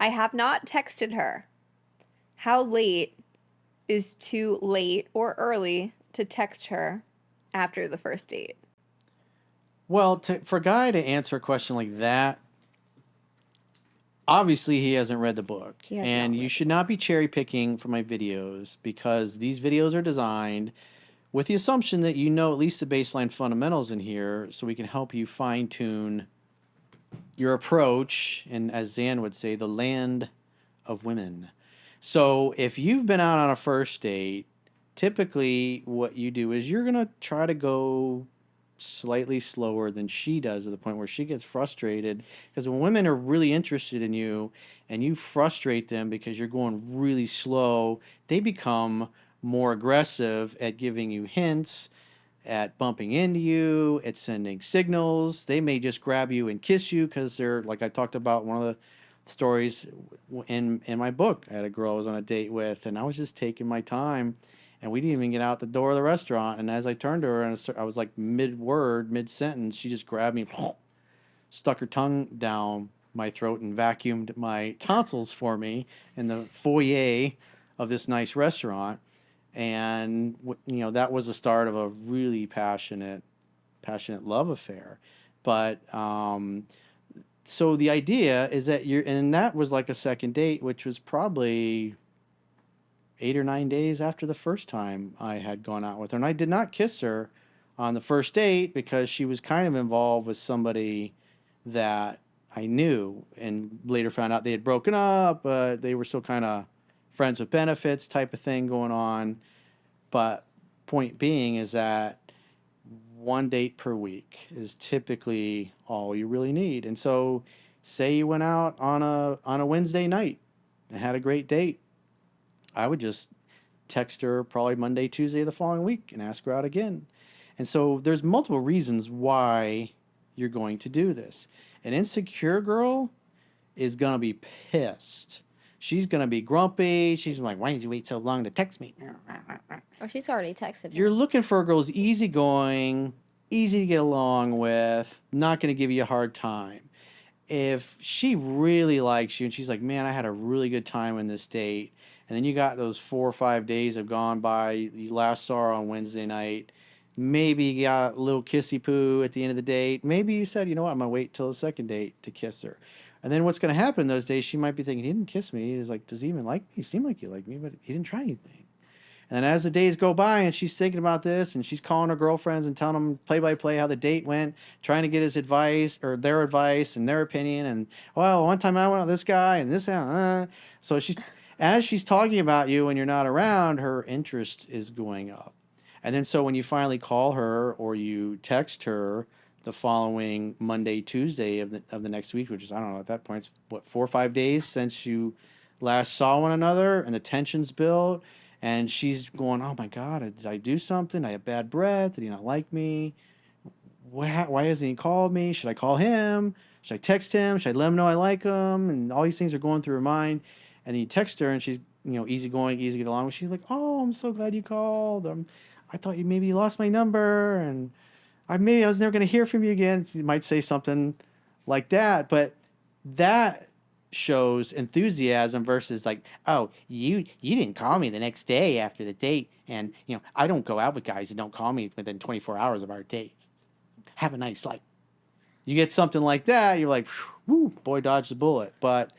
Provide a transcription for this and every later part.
I have not texted her. How late is too late or early to text her after the first date? Well, for a guy to answer a question like that, obviously he hasn't read the book. He has And not you read the should book. not be cherry picking for my videos because these videos are designed with the assumption that you know at least the baseline fundamentals in here so we can help you fine tune your approach and, as Zan would say, the land of women. So if you've been out on a first date, typically what you do is you're going to try to go slightly slower than she does to the point where she gets frustrated because when women are really interested in you and you frustrate them because you're going really slow, they become more aggressive at giving you hints, at bumping into you, at sending signals. They may just grab you and kiss you because they're, like I talked about one of the stories in my book. I had a girl I was on a date with, and I was just taking my time, and we didn't even get out the door of the restaurant. And as I turned to her, and I was like mid word, mid sentence, she just grabbed me, stuck her tongue down my throat, and vacuumed my tonsils for me in the foyer of this nice restaurant. And that was the start of a really passionate love affair. But so the idea is that and that was like a second date, which was probably 8 or 9 days after the first time I had gone out with her. And I did not kiss her on the first date because she was kind of involved with somebody that I knew and later found out they had broken up, but they were still kind of friends with benefits type of thing going on. But point being is that one date per week is typically all you really need. And so say you went out on a Wednesday night and had a great date. I would just text her probably Monday, Tuesday the following week and ask her out again. And so there's multiple reasons why you're going to do this. An insecure girl is going to be pissed. She's going to be grumpy. She's like, why did you wait so long to text me? Oh, she's already texted You're me. looking for a girl who's easygoing, easy to get along with, not going to give you a hard time. If she really likes you and she's like, man, I had a really good time in this date, and then you got those 4 or 5 days have gone by, you last saw her on Wednesday night, maybe you got a little kissy poo at the end of the date, maybe you said, you know what, I'm going to wait till the second date to kiss her. And then what's going to happen those days, she might be thinking, he didn't kiss me. He's like, does he even like me? He seemed like he liked me, but he didn't try anything. And as the days go by and she's thinking about this and she's calling her girlfriends and telling them play by play how the date went, trying to get his advice or their advice and their opinion. And, well, one time I went with this guy and this. So as she's talking about you and you're not around, her interest is going up. And then so when you finally call her or you text her the following Monday, Tuesday of the next week, which is, I don't know, at that point, it's what, 4 or 5 days since you last saw one another and the tension's built and she's going, "Oh my God, did I do something? I have bad breath. Did he not like me? Why hasn't he called me? Should I call him? Should I text him? Should I let him know I like him?" And all these things are going through her mind. And then you text her, and she's easygoing, easy to get along with. She's like, "Oh, I'm so glad you called. I thought you maybe lost my number, and I was never going to hear from you again." She might say something like that, but that shows enthusiasm versus like, oh, you didn't call me the next day after the date, and I don't go out with guys that don't call me within 24 hours of our date. Have a nice life. You get something like that, you're like, whoo, boy, dodged the bullet. But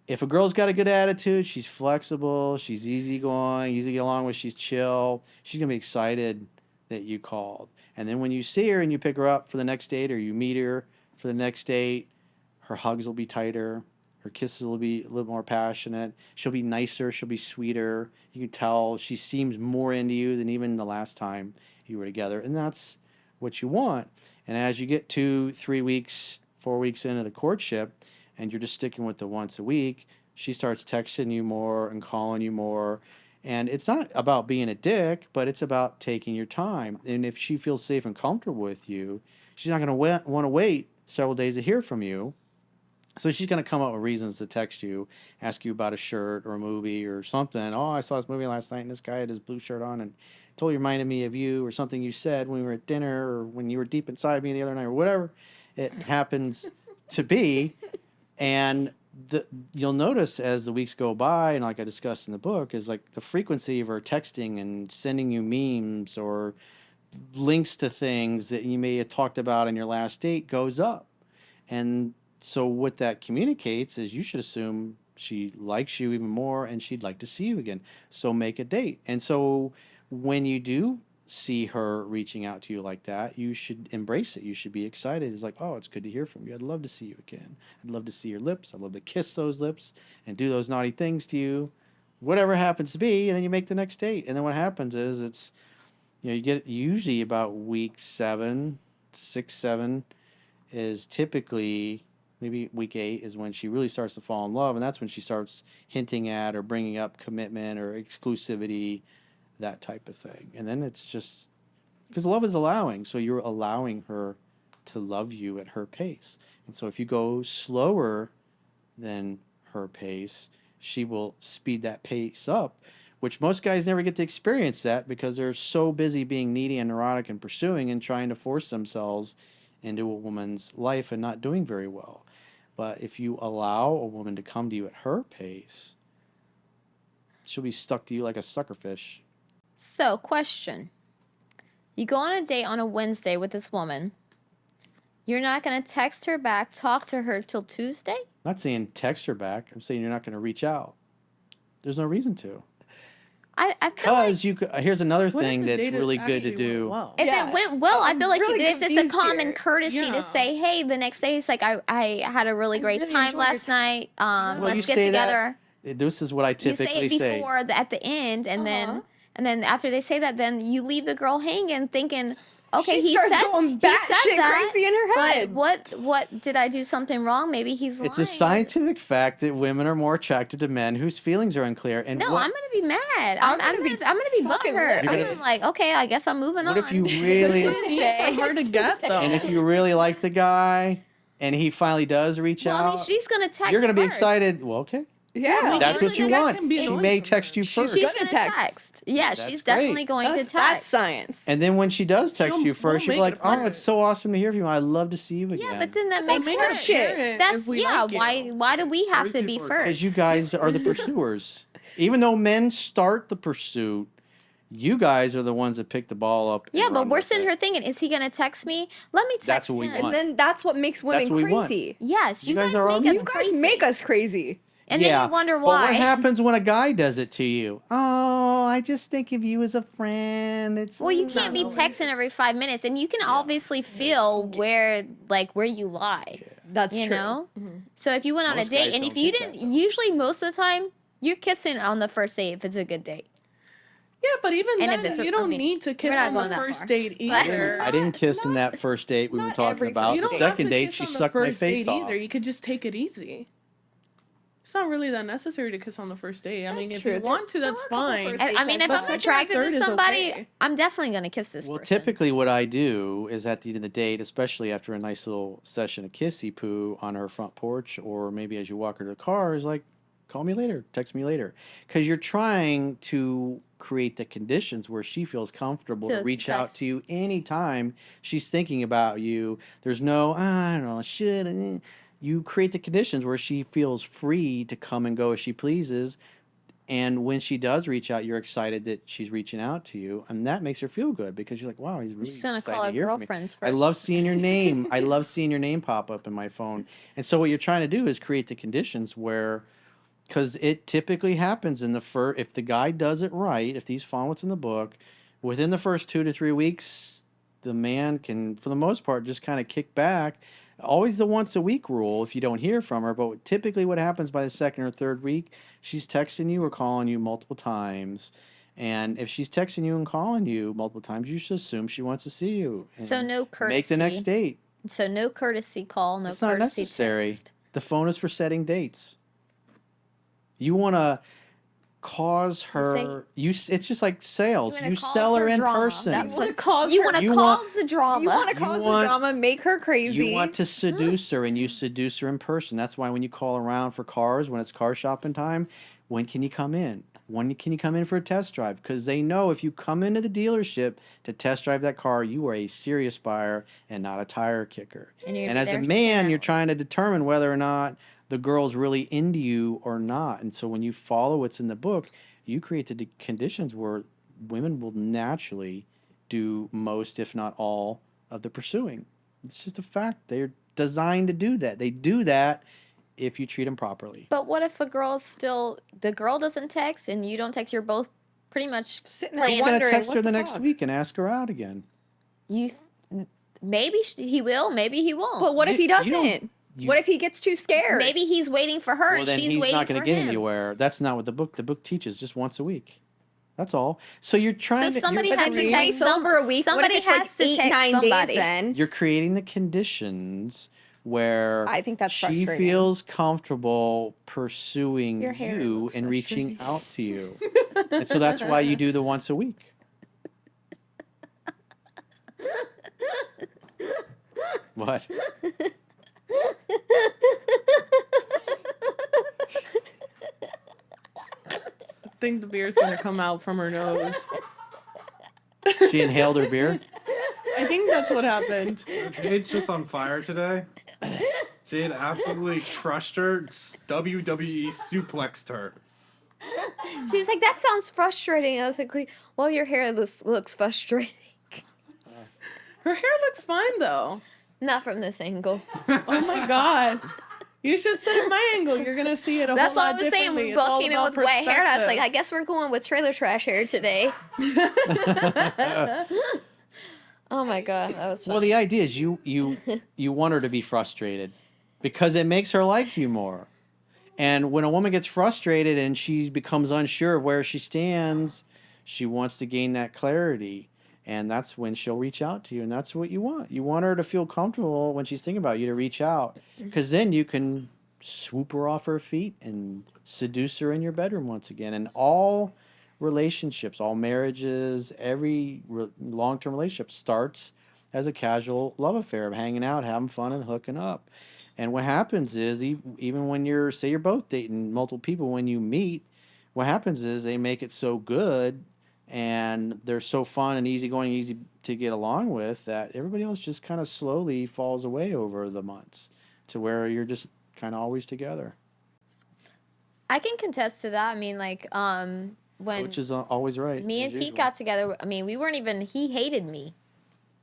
if a girl's got a good attitude, she's flexible, she's easygoing, easy to get along with, she's chill, she's gonna be excited that you called. And then when you see her and you pick her up for the next date or you meet her for the next date, her hugs will be tighter, her kisses will be a little more passionate, she'll be nicer, she'll be sweeter. You can tell she seems more into you than even the last time you were together. And that's what you want. And as you get 2, 3 weeks, 4 weeks into the courtship, and you're just sticking with the once a week, she starts texting you more and calling you more. And it's not about being a dick, but it's about taking your time. And if she feels safe and comfortable with you, she's not going to want to wait several days to hear from you. So she's going to come up with reasons to text you, ask you about a shirt or a movie or something. Oh, I saw this movie last night and this guy had his blue shirt on and totally reminded me of you or something you said when we were at dinner or when you were deep inside me the other night or whatever it happens to be. And the you'll notice as the weeks go by, and like I discussed in the book, is like the frequency of her texting and sending you memes or links to things that you may have talked about in your last date goes up. And so what that communicates is you should assume she likes you even more and she'd like to see you again. So make a date. And so when you do see her reaching out to you like that, you should embrace it. You should be excited. It's like, oh, it's good to hear from you. I'd love to see you again. I'd love to see your lips. I'd love to kiss those lips and do those naughty things to you. Whatever happens to be, and then you make the next date. And then what happens is it's, you get usually about week 7, 6, 7 is typically, maybe week 8 is when she really starts to fall in love, and that's when she starts hinting at or bringing up commitment or exclusivity, that type of thing. And then it's just because love is allowing, so you're allowing her to love you at her pace. And so if you go slower than her pace, she will speed that pace up, which most guys never get to experience that because they're so busy being needy and neurotic and pursuing and trying to force themselves into a woman's life and not doing very well. But if you allow a woman to come to you at her pace, she'll be stuck to you like a sucker fish. So, question. You go on a date on a Wednesday with this woman. You're not going to text her back, talk to her till Tuesday? I'm not saying text her back. I'm saying you're not going to reach out. There's no reason to. I feel like Because you could, here's another What if thing the that's date really good to actually do. went well? if Yeah. it went well, I I'm feel like really it's a confused common here. courtesy Yeah. to say, hey, the next day, it's like, I had a really great really time enjoyed last your night. Well, you Let's get say that- together. This is what I You say typically it say. before at the end, and then after they say that, then you leave the girl hanging, thinking, okay, she he starts said going he batshit said that, crazy in her head. but what did I do something wrong? Maybe he's lying. It's a scientific fact that women are more attracted to men whose feelings are unclear. And No, what, I'm gonna be mad. I'm I'm gonna be gonna be fucking butthurt. livid. You're I'm like, okay, I guess I'm moving what on. if you really, Tuesday. For her to get though. and if you really like the guy, and he finally does reach Well, out, I mean, she's gonna text. you're gonna be first. excited. Well, okay, Yeah. we that's what usually you that want. can be She annoying may text you sometimes. first. She's gonna gonna text. text. Yeah, That's she's great. definitely going to That's text. science. And then when she does text She'll- you first, we'll you'll be make like, it a "Oh, it's so awesome to hear from you. I'd love to see you again." Yeah, but then that That's makes Make her her. bullshit. share it That's if we yeah. like you. Why do we have Three to be people are first? because you guys are the pursuers. Even though men start the pursuit, you guys are the ones that pick the ball up. and Yeah, but run we're with sitting it. here thinking, is he gonna text me? Let me text That's what we him. want. And then that's what makes women That's what we want. crazy. Yes, You you, guys guys, are make awesome. us You guys crazy. make us crazy. And then you wonder But what why. happens when a guy does it to you? Oh, I just think of you as a friend. It's Well, you can't be not texting every 5 minutes, and you can obviously feel where you lie. That's You true. know. So if you went on Most a date, guys and if don't you get didn't, that, though. usually most of the time you're kissing on the first date if it's a good date. Yeah, but even And if then, it's you I don't mean, need to kiss we're not on the going that first far. date But- either. I didn't kiss in that first date we were not talking every about. You The don't have second to date, kiss she on the sucked my first face date off. either. You could just take it easy. It's not really that necessary to kiss on the first date. I mean, That's if true. you want to, There that's were a couple fine. first I dates mean, I if thought. I'm Second or attracted third to is somebody, okay. I'm definitely gonna kiss this Well, person. typically what I do is at the end of the date, especially after a nice little session of kissy poo on her front porch, or maybe as you walk her to the car, is like, call me later, text me later. Because you're trying to create the conditions where she feels comfortable So to it's reach out text. to you anytime she's thinking about you. There's no, I don't know, should. You create the conditions where she feels free to come and go as she pleases. And when she does reach out, you're excited that she's reaching out to you, and that makes her feel good because you're like, "Wow, he's really She's gonna excited call to her hear from me." girlfriends I first. love seeing your name. I love seeing your name pop up in my phone. And so what you're trying to do is create the conditions where, because it typically happens in the first, if the guy does it right, if he's following what's in the book, within the first 2 to 3 weeks, the man can, for the most part, just kind of kick back. Always the once a week rule if you don't hear from her, but typically what happens by the second or third week, she's texting you or calling you multiple times. And if she's texting you and calling you multiple times, you should assume she wants to see you. So and no courtesy. Make the next date. So no courtesy call, no It's not courtesy necessary. text. The phone is for setting dates. You want to cause her. It's just like sales. wanna You cause sell her her in drama. person. That's You want to cause You her. want to You want- cause the drama. You want to You cause want- the drama, make her crazy. You want to seduce her, and you seduce her in person. That's why when you call around for cars, when it's car shopping time, when can you come in? When can you come in for a test drive? Because they know if you come into the dealership to test drive that car, you are a serious buyer and not a tire kicker. And you're And as a there for 10 man, you're hours. trying to determine whether or not the girl's really into you or not. And so when you follow what's in the book, you create the conditions where women will naturally do most, if not all, of the pursuing. It's just a fact. They're designed to do that. They do that if you treat them properly. But what if a girl's still, the girl doesn't text and you don't text, you're both pretty much Sitting there He's going to wondering, text what her the next fuck? week and ask her out again. you maybe he will, maybe he won't. But what if he You don't- doesn't? What if he gets too scared? Maybe he's waiting for her Well, and then she's he's waiting not for going to get him. anywhere. That's not what the book teaches. Just once a week. That's all. So you're trying So to. somebody you're has to creating- text over a week. Somebody what if it's has to like 8, text 9 somebody. days then. You're creating the conditions where I think that's she frustrating. feels comfortable pursuing Your hair you looks and reaching frustrating. out to you. And so that's why you do the once a week. What? I think the beer's gonna come out from her nose. She inhaled her beer? I think that's what happened. Jade's just on fire today. Jade absolutely crushed her, WWE suplexed her. She's like, that sounds frustrating. I was like, well, your hair looks frustrating. Her hair looks fine though. Not from this angle. Oh my god. You should sit at my angle. You're gonna see it a That's whole what I lot was saying. differently. We It's both all came in about with wet hair. And I was like, I perspective. guess we're going with trailer trash hair today. Oh my god, that was fun. Well, the idea is you want her to be frustrated because it makes her like you more. And when a woman gets frustrated and she becomes unsure of where she stands, she wants to gain that clarity. And that's when she'll reach out to you. And that's what you want. You want her to feel comfortable when she's thinking about you to reach out. Because then you can swoop her off her feet and seduce her in your bedroom once again. And all relationships, all marriages, every long-term relationship starts as a casual love affair of hanging out, having fun, and hooking up. And what happens is, even when say you're both dating multiple people, when you meet, what happens is they make it so good and they're so fun and easygoing, easy to get along with, that everybody else just kind of slowly falls away over the months to where you're just kind of always together. I can contest to that. I mean, like, when Which is always right. me as and Pete usual. got together, I mean, we weren't even, he hated me.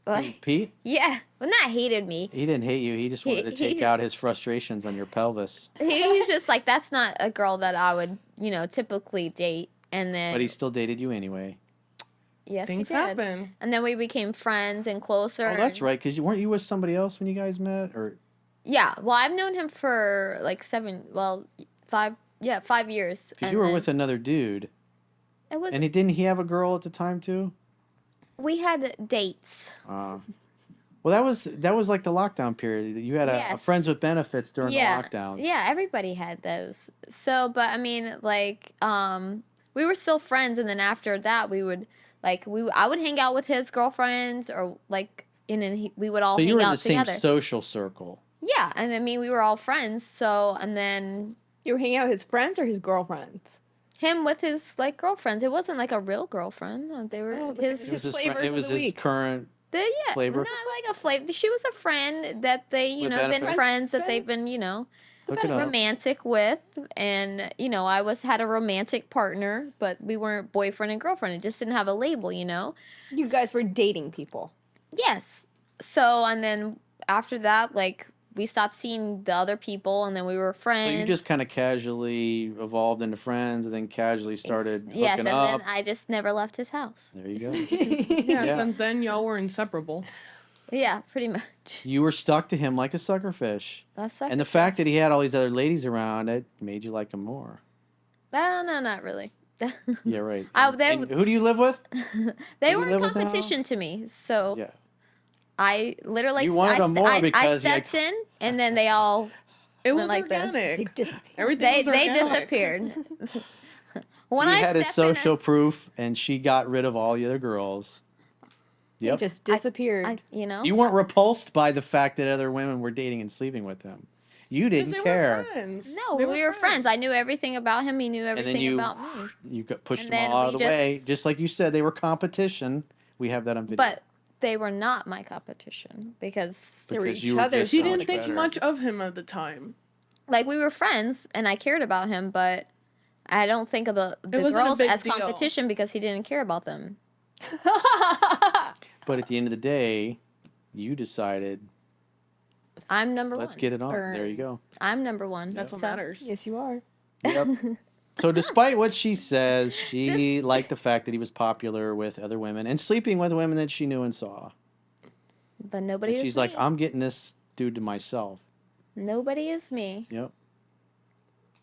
Like, Pete? yeah, well, not hated me. He didn't hate you. He just wanted to take out his frustrations on your pelvis. He was just like, that's not a girl that I would, typically date. And then, But he still dated you anyway. yes, Things he did. happen. And then we became friends and closer. Oh, that's and- right. Because weren't you with somebody else when you guys met? Or Yeah, well, I've known him for like 5 years. because and you were then with another dude, it was and didn't he have a girl at the time too? we had dates. Well, that was like the lockdown period. You had a Yes. friends with benefits during Yeah, the lockdown. yeah, everybody had those. So, but I mean, like, we were still friends, and then after that, we would I would hang out with his girlfriends, or like, and then we would all So you hang were in out the same together. social circle. Yeah, and I mean, we were all friends. So, and then You were hanging out with his friends or his girlfriends? him with his like girlfriends. It wasn't like a real girlfriend. They were Oh, his. His flavors It of was the his week. current. Yeah, flavor. not like a flavor. She was a friend that they, With been benefits. friends that they've been, Hook it up. romantic with, and I had a romantic partner, but we weren't boyfriend and girlfriend. It just didn't have a label. You guys were dating people. Yes. So and then after that, like we stopped seeing the other people, and then we were friends. So you just kind of casually evolved into friends, and then casually started hooking yes, and up. then I just never left his house. There you go. Yeah, Yeah. since then y'all were inseparable. Yeah, pretty much. You were stuck to him like a suckerfish. That's And the fact that he had all these other ladies around, it made you like him more. no, not really. Yeah, right. Oh, they- And who do you live with? They Do were you in live with now? competition to me, so. Yeah. I literally You wanted them more I because, stepped in, and then they all It Went was like this. organic. They disappeared. Everything was they organic. disappeared. When he I had his stepped in, social proof, and she got rid of all the other girls. They Yep. just disappeared. You weren't repulsed by the fact that other women were dating and sleeping with him. You 'Cause didn't they care. were friends. No, They we were friends. I knew everything about him. He knew then everything you- about me. You got pushed And them then all out we of the way. just- Just like you said, they were competition. We have that on video. But they were not my competition because They were Because each you were other's just She so didn't much think better. much of him at the time. Like, we were friends, and I cared about him, but I don't think of the wasn't a girls big as deal. competition because he didn't care about them. But at the end of the day, you decided, I'm number let's one. get it on. There you Burn. go. I'm number one. That's what So- matters. Yes, you are. Yep. So despite what she says, she liked the fact that he was popular with other women and sleeping with women that she knew and saw. But nobody And is she's me. like, I'm getting this dude to myself. Nobody is me. Yep.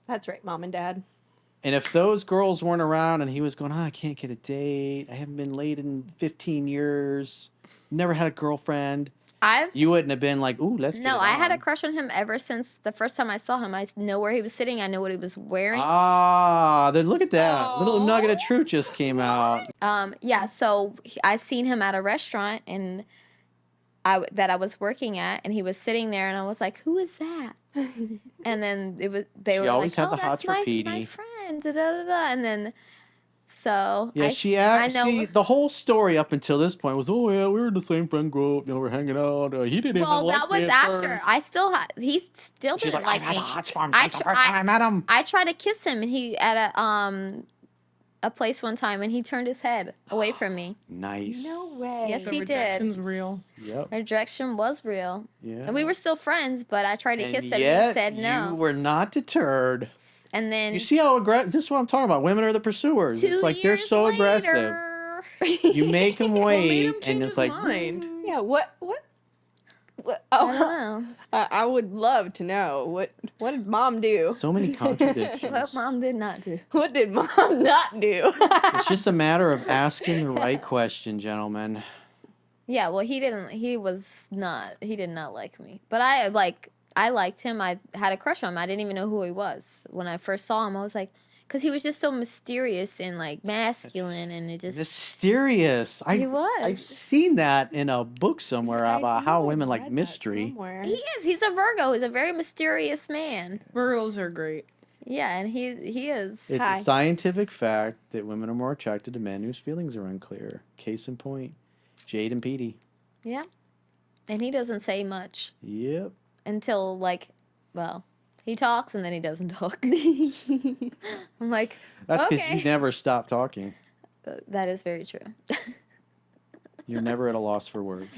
That's right, Mom and Dad. And if those girls weren't around and he was going, I can't get a date. I haven't been laid in 15 years. Never had a girlfriend. You wouldn't have been like, ooh, let's get it I had a on. crush on him ever since the first time I saw him. I know where he was sitting. I know what he was wearing. Ah, then look at that. Little nugget of truth just came out. Yeah, so I seen him at a restaurant and that I was working at, and he was sitting there, and I was like, "Who is that?" And then they She were always like, had "Oh, the hots that's for my Petey. friend." Da, da, da, da. And then so Yeah, I know. see, the whole story up until this point was, oh, yeah, we were in the same friend group. You know, we're hanging out. He didn't even Well, like that me was at after. first. I still had. He still She's didn't like, like I've had me. the hots for him I since the tr- first time I met him. I tried to kiss him, and he at a place one time, and he turned his head away from me. Nice. No way. Yes, The he did. rejection's real. Yep. Rejection was real, Yeah. and we were still friends. But I tried to And kiss him, and yet, he said no. you were not deterred. And then You see how aggressive? This is what I'm talking about. Women are the pursuers. 2 It's like they're years so later, aggressive. You make them What made wait, him and change it's his like, mind? Yeah, what? I Oh, don't know. I would love to know. What did Mom do? so many contradictions. What mom did not do. What did Mom not do? It's just a matter of asking the right question, gentlemen. Yeah, well, he didn't. He did not like me. But I liked him. I had a crush on him. I didn't even know who he was when I first saw him. I was like, because he was just so mysterious and like masculine, and it just Mysterious. he was. I've seen that in a book somewhere I about know how I've women like read that mystery. somewhere. He is. He's a Virgo. He's a very mysterious man. Virgos are great. Yeah, and he is. It's Hi. a scientific fact that women are more attracted to men whose feelings are unclear. Case in point, Jade and Petey. Yeah, and he doesn't say much Yep. until he talks and then he doesn't talk. I'm like, That's because okay. you never stop talking. That is very true. You're never at a loss for words.